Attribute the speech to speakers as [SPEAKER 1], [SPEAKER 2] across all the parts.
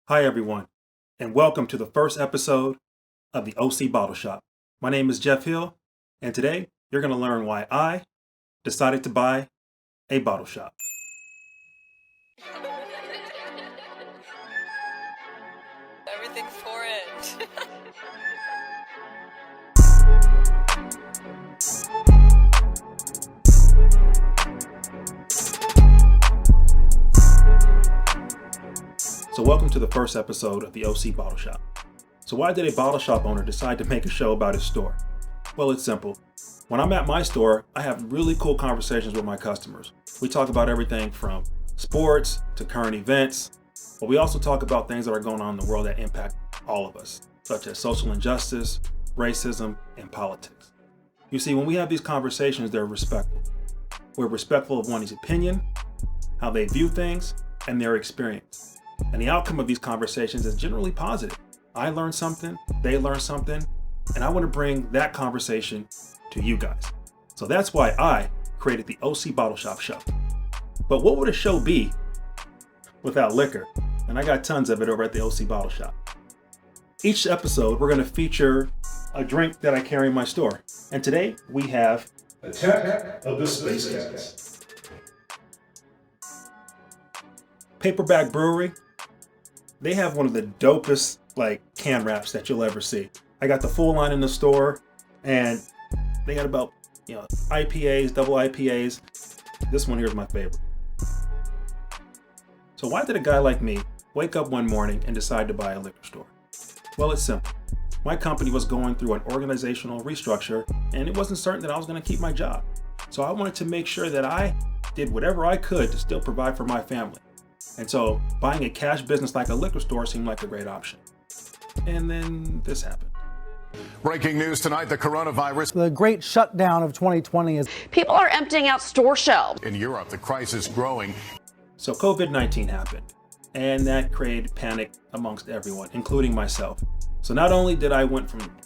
[SPEAKER 1] Hi, everyone, and welcome to the first episode of the OC Bottle Shop. My name is Jeff Hill, and today you're going to learn why I decided to buy a bottle shop.
[SPEAKER 2] Everything for it.
[SPEAKER 1] So welcome to the first episode of the OC Bottle Shop. So why did a bottle shop owner decide to make a show about his store? Well, it's simple. When I'm at my store, I have really cool conversations with my customers. We talk about everything from sports to current events, but we also talk about things that are going on in the world that impact all of us, such as social injustice, racism, and politics. You see, when we have these conversations, they're respectful. We're respectful of one's opinion, how they view things, and their experience. And the outcome of these conversations is generally positive. I learn something, they learn something, and I want to bring that conversation to you guys. So that's why I created the OC Bottle Shop show. But what would a show be without liquor? And I got tons of it over at the OC Bottle Shop. Each episode, we're going to feature a drink that I carry in my store. And today we have
[SPEAKER 3] Attack of the Space Cats.
[SPEAKER 1] Paperback Brewery. They have one of the dopest can wraps that you'll ever see. I got the full line in the store, and they got about IPAs, double IPAs. This one here is my favorite. So why did a guy like me wake up one morning and decide to buy a liquor store? Well, it's simple. My company was going through an organizational restructure, and it wasn't certain that I was going to keep my job. So I wanted to make sure that I did whatever I could to still provide for my family. And so buying a cash business like a liquor store seemed like a great option. And then this happened.
[SPEAKER 4] Breaking news tonight, the coronavirus.
[SPEAKER 5] The great shutdown of 2020 is.
[SPEAKER 6] People are emptying out store shelves.
[SPEAKER 4] In Europe, the crisis growing.
[SPEAKER 1] So COVID-19 happened, and that created panic amongst everyone, including myself. So not only did I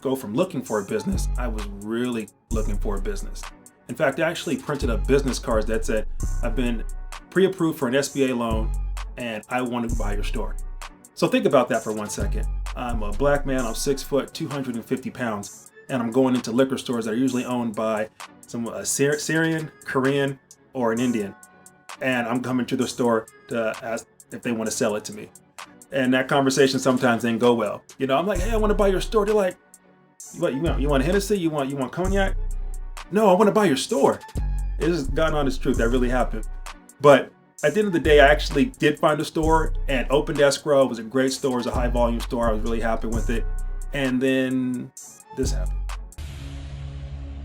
[SPEAKER 1] go from looking for a business, I was really looking for a business. In fact, I actually printed up business cards that said, I've been pre-approved for an SBA loan, and I want to buy your store. So think about that for 1 second. I'm a black man, I'm 6 foot, 250 pounds, and I'm going into liquor stores that are usually owned by a Syrian, Korean, or an Indian. And I'm coming to the store to ask if they want to sell it to me. And that conversation sometimes didn't go well. I'm like, hey, I want to buy your store. They're like, what, you want Hennessy? You want cognac? No, I want to buy your store. It just God honest truth, that really happened. But at the end of the day, I actually did find a store and opened escrow. It was a great store. It was a high volume store. I was really happy with it. And then this happened.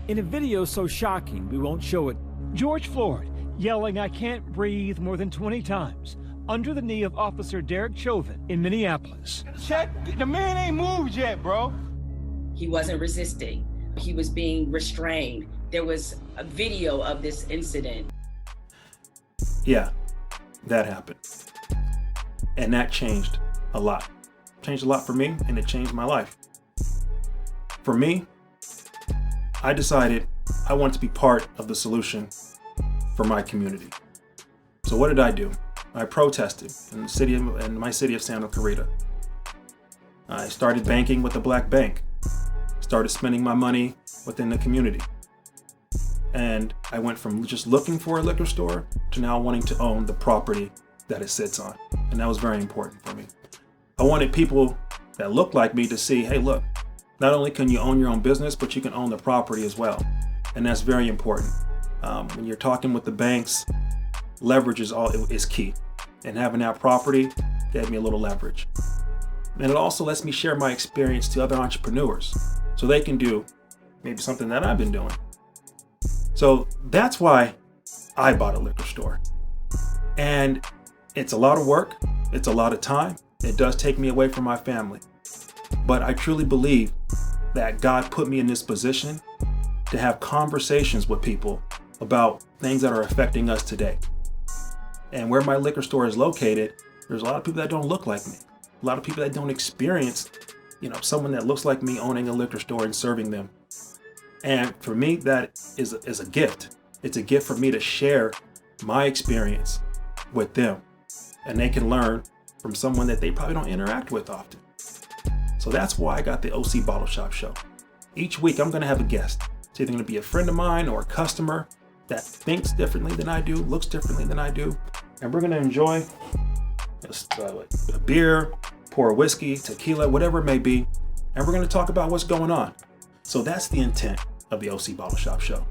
[SPEAKER 7] In a video so shocking, we won't show it. George Floyd yelling, "I can't breathe," more than 20 times under the knee of Officer Derek Chauvin in Minneapolis.
[SPEAKER 8] Check, the man ain't moved yet, bro.
[SPEAKER 9] He wasn't resisting. He was being restrained. There was a video of this incident.
[SPEAKER 1] Yeah, that happened. And that changed a lot. Changed a lot for me, and it changed my life. For me, I decided I wanted to be part of the solution for my community. So what did I do? I protested in my city of Santa Clarita. I started banking with a black bank. Started spending my money within the community. And I went from just looking for a liquor store to now wanting to own the property that it sits on. And that was very important for me. I wanted people that looked like me to see, hey, look, not only can you own your own business, but you can own the property as well. And that's very important. When you're talking with the banks, leverage is key. And having that property gave me a little leverage. And it also lets me share my experience to other entrepreneurs so they can do maybe something that I've been doing. So that's why I bought a liquor store. And it's a lot of work. It's a lot of time. It does take me away from my family. But I truly believe that God put me in this position to have conversations with people about things that are affecting us today. And where my liquor store is located, there's a lot of people that don't look like me. A lot of people that don't experience, someone that looks like me owning a liquor store and serving them. And for me, that is a gift. It's a gift for me to share my experience with them. And they can learn from someone that they probably don't interact with often. So that's why I got the OC Bottle Shop Show. Each week I'm going to have a guest. It's either going to be a friend of mine or a customer that thinks differently than I do, looks differently than I do, and we're going to enjoy a beer, pour a whiskey, tequila, whatever it may be, and we're going to talk about what's going on. So that's the intent of the OC Bottle Shop Show,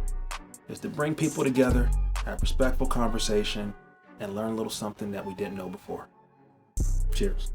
[SPEAKER 1] is to bring people together, have respectful conversation, and learn a little something that we didn't know before. Cheers.